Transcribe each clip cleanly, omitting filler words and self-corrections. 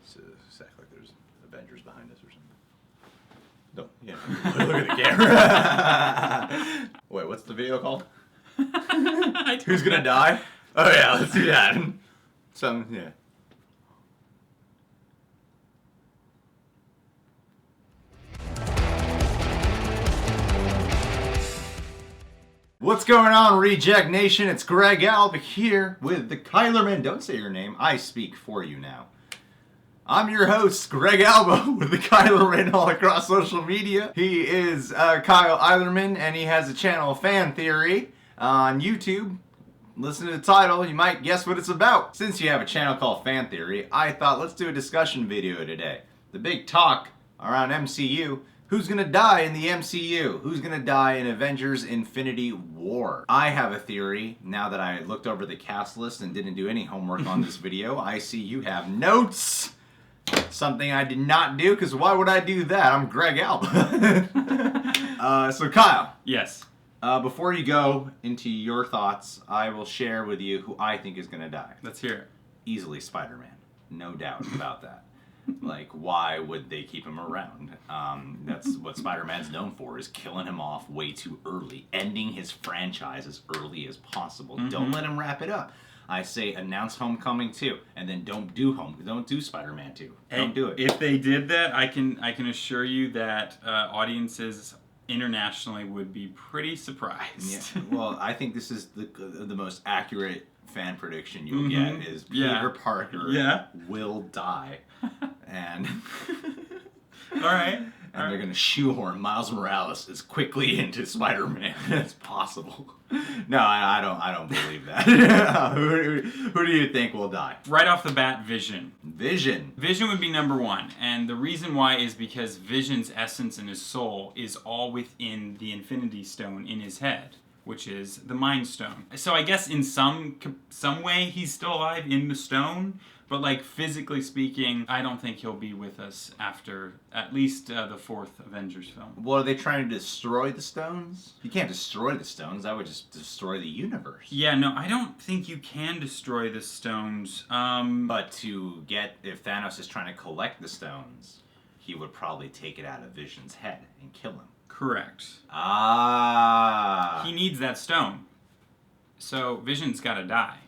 So it's act like there's Avengers behind us or something. No, yeah. Look at the camera. Wait, what's the video called? Who's gonna die? Oh yeah, let's do that. Yeah. What's going on, Reject Nation? It's Greg Alba here with the Kylerman. Don't say your name. I speak for you now. I'm your host, Greg Alba, with the Kylerman all across social media. He is Kyle Eilerman, and he has a channel, Fan Theory, on YouTube. Listen to the title, you might guess what it's about. Since you have a channel called Fan Theory, I thought let's do a discussion video today. The big talk around MCU. Who's gonna die in the MCU? Who's gonna die in Avengers Infinity War? I have a theory, now that I looked over the cast list and didn't do any homework on this video. I see you have notes! Something I did not do, because why would I do that? I'm Greg Alba. So Kyle. Yes. Before you go into your thoughts, I will share with you who I think is gonna die. Let's hear it. Easily Spider-Man. No doubt about that. Like, why would they keep him around? That's what Spider-Man's known for, is killing him off way too early, ending his franchise as early as possible. Mm-hmm. Don't let him wrap it up. I say announce Homecoming 2, and then don't do Spider-Man 2. Don't do it. If they did that, I can assure you that audiences internationally would be pretty surprised. Yeah. Well, I think this is the most accurate fan prediction you'll get is Peter Parker will die. And all right. And they're going to shoehorn Miles Morales as quickly into Spider-Man as possible. No, I don't believe that. Who do you think will die? Right off the bat, Vision. Vision would be number one. And the reason why is because Vision's essence and his soul is all within the Infinity Stone in his head, which is the Mind Stone. So I guess in some way he's still alive in the stone, but like physically speaking, I don't think he'll be with us after at least the fourth Avengers film. Well, are they trying to destroy the stones? You can't destroy the stones. That would just destroy the universe. Yeah, no, I don't think you can destroy the stones. But if Thanos is trying to collect the stones, he would probably take it out of Vision's head and kill him. Correct. Ah. He needs that stone. So Vision's gotta die.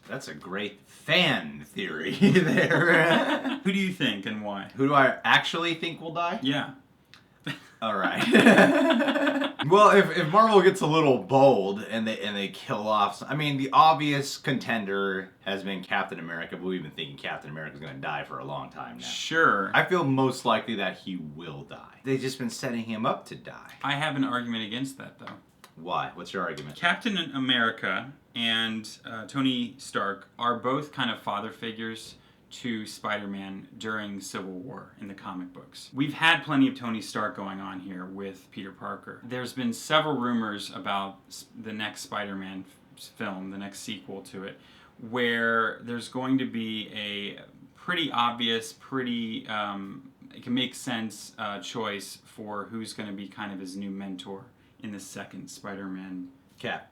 That's a great fan theory there. Who do you think and why? Who do I actually think will die? Yeah. Alright. Well, if Marvel gets a little bold and they kill off... I mean, the obvious contender has been Captain America, but we've been thinking Captain America's going to die for a long time now. Sure. I feel most likely that he will die. They've just been setting him up to die. I have an argument against that, though. Why? What's your argument? Captain America and Tony Stark are both kind of father figures to Spider-Man during Civil War in the comic books. We've had plenty of Tony Stark going on here with Peter Parker. There's been several rumors about the next Spider-Man film, the next sequel to it, where there's going to be a pretty obvious, it can make sense choice for who's going to be kind of his new mentor in the second Spider-Man. Cap.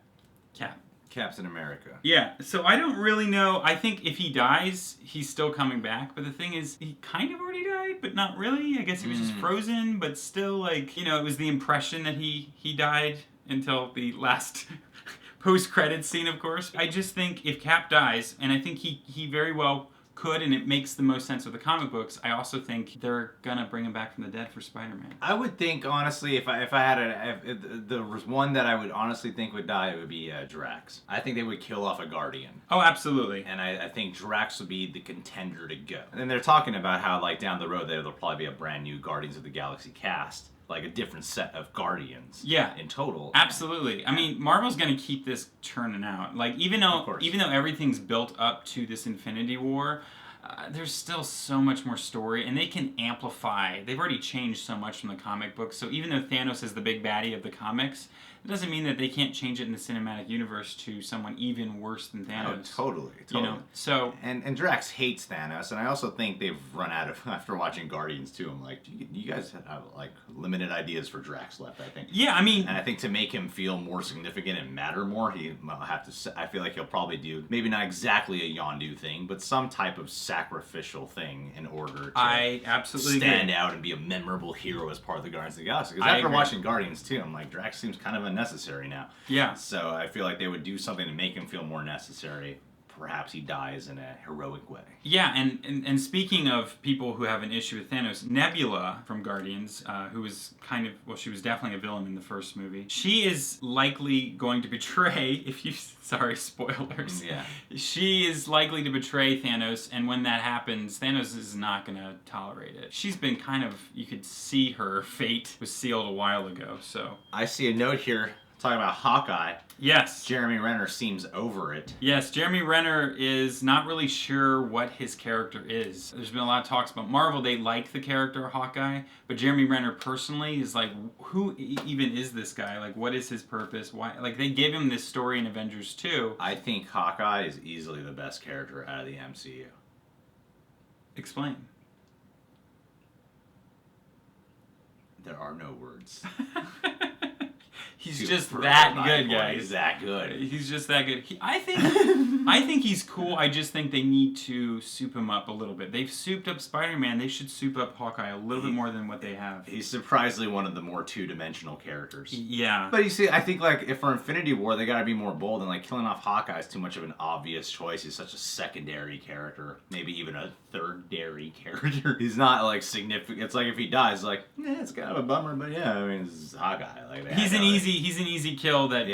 Captain America. Yeah, so I don't really know. I think if he dies, he's still coming back. But the thing is, he kind of already died, but not really. I guess he was just frozen, but still, like, it was the impression that he died until the last post-credits scene, of course. I just think if Cap dies, and I think he very well could, and it makes the most sense with the comic books, I also think they're gonna bring him back from the dead for Spider-Man. I would think, honestly, if there was one that I would honestly think would die, it would be Drax. I think they would kill off a Guardian. Oh, absolutely. And I think Drax would be the contender to go. And then they're talking about how, like, down the road there'll probably be a brand new Guardians of the Galaxy cast. Like a different set of Guardians. Yeah. In total. Absolutely. I mean, Marvel's going to keep this churning out. Like, even though everything's built up to this Infinity War, there's still so much more story, and they can amplify. They've already changed so much from the comic books, so even though Thanos is the big baddie of the comics, it doesn't mean that they can't change it in the cinematic universe to someone even worse than Thanos. Oh, totally. You know, so and Drax hates Thanos, and I also think they've run out of after watching Guardians 2. I'm like, you guys have like limited ideas for Drax left. I think. Yeah, I mean, and I think to make him feel more significant and matter more, he will have to. I feel like he'll probably do maybe not exactly a Yondu thing, but some type of sacrificial thing in order to I absolutely stand agree. out and be a memorable hero as part of the Guardians of the Galaxy. Because after watching Guardians 2, I'm like, Drax seems kind of unnecessary now. Yeah. So I feel like they would do something to make him feel more necessary. Perhaps he dies in a heroic way. Yeah, and speaking of people who have an issue with Thanos, Nebula from Guardians, who was kind of, well, she was definitely a villain in the first movie. She is likely going to betray, sorry, spoilers. Yeah. She is likely to betray Thanos, and when that happens, Thanos is not going to tolerate it. She's been kind of, you could see her fate was sealed a while ago, so. I see a note here talking about Hawkeye. Yes. Jeremy Renner seems over it. Yes, Jeremy Renner is not really sure what his character is. There's been a lot of talks about Marvel. They like the character Hawkeye, but Jeremy Renner personally is like, who even is this guy? Like, what is his purpose? Why? Like, they gave him this story in Avengers 2. I think Hawkeye is easily the best character out of the MCU. Explain. There are no words. He's just that good, guys. He's that good. He's just that good. I think he's cool. I just think they need to soup him up a little bit. They've souped up Spider-Man. They should soup up Hawkeye a little bit more than what they have. He's surprisingly one of the more two-dimensional characters. Yeah. But you see, I think like if for Infinity War, they got to be more bold, and like killing off Hawkeye is too much of an obvious choice. He's such a secondary character, maybe even a third-dairy character. He's not like significant. It's like if he dies, like it's kind of a bummer, but yeah, I mean, it's Hawkeye. Like he's an easy kill that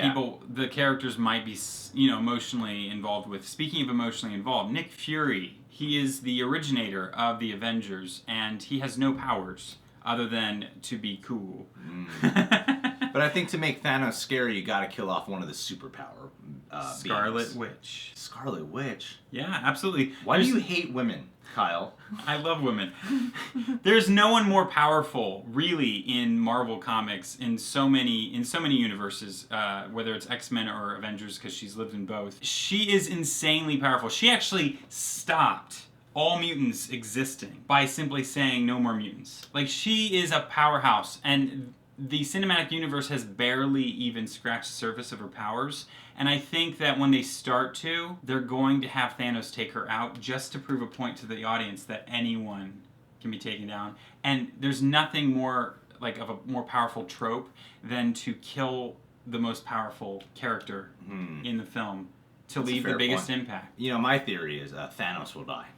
the characters might be, emotionally involved with. Speaking of emotionally involved, Nick Fury, he is the originator of the Avengers, and he has no powers other than to be cool. But I think to make Thanos scary, you got to kill off one of the superpower Scarlet beings. Witch. Scarlet Witch. Yeah, absolutely. Why do you hate women, Kyle? I love women. There's no one more powerful, really, in Marvel Comics in so many universes, whether it's X-Men or Avengers, because she's lived in both. She is insanely powerful. She actually stopped all mutants existing by simply saying no more mutants. Like, she is a powerhouse, and the cinematic universe has barely even scratched the surface of her powers. And I think that when they start to, they're going to have Thanos take her out just to prove a point to the audience that anyone can be taken down. And there's nothing more like of a more powerful trope than to kill the most powerful character in the film to leave the biggest impact. You know, my theory is Thanos will die.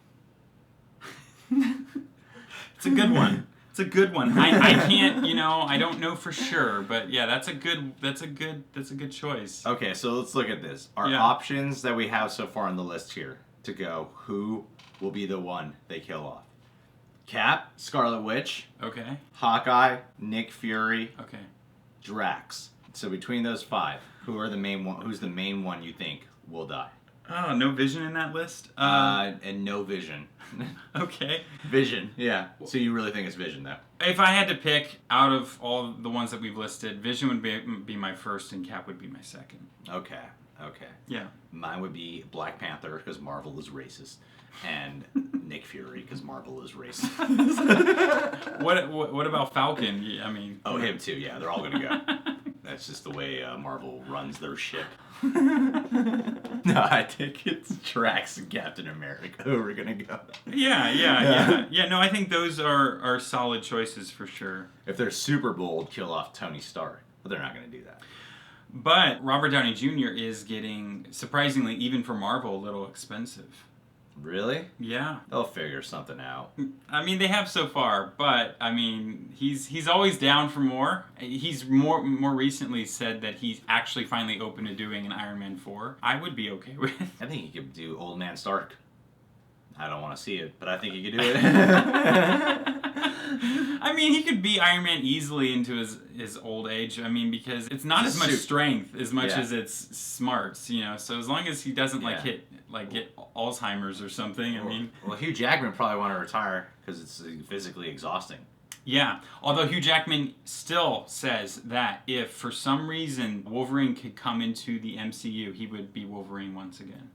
It's a good one. It's a good one. I can't, I don't know for sure, but yeah, that's a good choice. Okay, so let's look at this. Our options that we have so far on the list here to go, who will be the one they kill off? Cap, Scarlet Witch. Okay. Hawkeye, Nick Fury. Okay. Drax. So between those five, who's the main one you think will die? Oh, no Vision in that list? And no Vision. Okay. Vision, yeah. So you really think it's Vision, though? If I had to pick out of all the ones that we've listed, Vision would be my first and Cap would be my second. Okay. Yeah. Mine would be Black Panther, because Marvel is racist. And Nick Fury, because Marvel is racist. What about Falcon? I mean... Oh, him too, yeah. They're all going to go. That's just the way Marvel runs their ship. No, I think it's Drax and Captain America who are gonna go. Yeah. No, I think those are solid choices for sure. If they're super bold, kill off Tony Stark, but they're not gonna do that. But Robert Downey Jr. is getting, surprisingly, even for Marvel, a little expensive. Really? Yeah. They'll figure something out. I mean, they have so far, but I mean, he's always down for more. He's more recently said that he's actually finally open to doing an Iron Man 4. I would be okay with. I think he could do Old Man Stark. I don't want to see it, but I think he could do it. I mean, he could be Iron Man easily into his old age. I mean, because it's not as much strength as much as it's smarts, So as long as he doesn't get Alzheimer's or something, I mean. Well, Hugh Jackman probably want to retire because it's physically exhausting. Yeah, although Hugh Jackman still says that if for some reason Wolverine could come into the MCU, he would be Wolverine once again.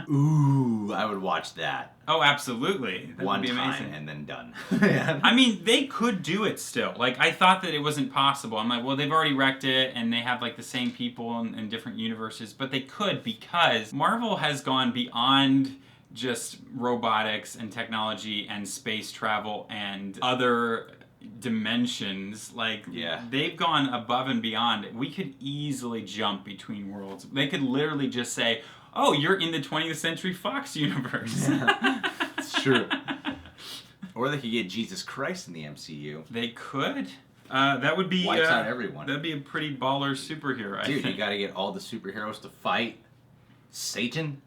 Ooh, I would watch that. Oh, absolutely. That One would be amazing. time and then done. Yeah. I mean, they could do it still. Like, I thought that it wasn't possible. I'm like, well, they've already wrecked it, and they have, like, the same people in different universes. But they could, because Marvel has gone beyond just robotics and technology and space travel and other dimensions. Like, Yeah. they've gone above and beyond. We could easily jump between worlds. They could literally just say, oh, you're in the 20th Century Fox universe. It's true. Or they could get Jesus Christ in the MCU. They could. That would be... Wipes out everyone. That'd be a pretty baller superhero, I Dude, think. you gotta get all the superheroes to fight Satan.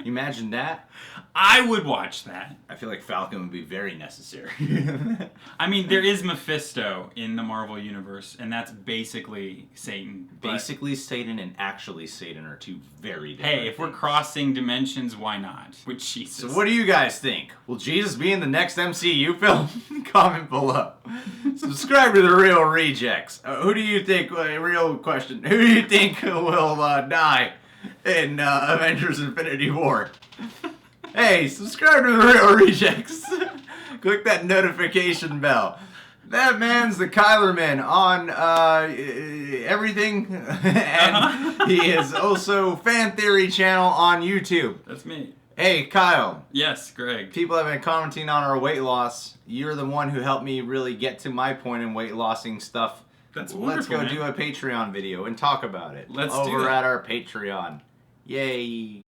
Imagine that. I would watch that. I feel like Falcon would be very necessary. I mean, there is Mephisto in the Marvel Universe, and that's basically Satan. but- Basically, Satan and actually Satan are two very different Hey, if we're things. crossing dimensions, why not? With Jesus. So what do you guys think? Will Jesus be in the next MCU film? Comment below. Subscribe to The Real Rejects. Who do you think, real question, who do you think will die in Avengers Infinity War? Hey, subscribe to The Real Rejects. Click that notification bell. That man's the Kyler Man on everything. And he is also Fan Theory channel on YouTube. That's me. Hey, Kyle. Yes, Greg. People have been commenting on our weight loss. You're the one who helped me really get to my point in weight lossing stuff. That's Let's wonderful, go man. do a Patreon video and talk about it. Let's do over it. at our Patreon. Yay.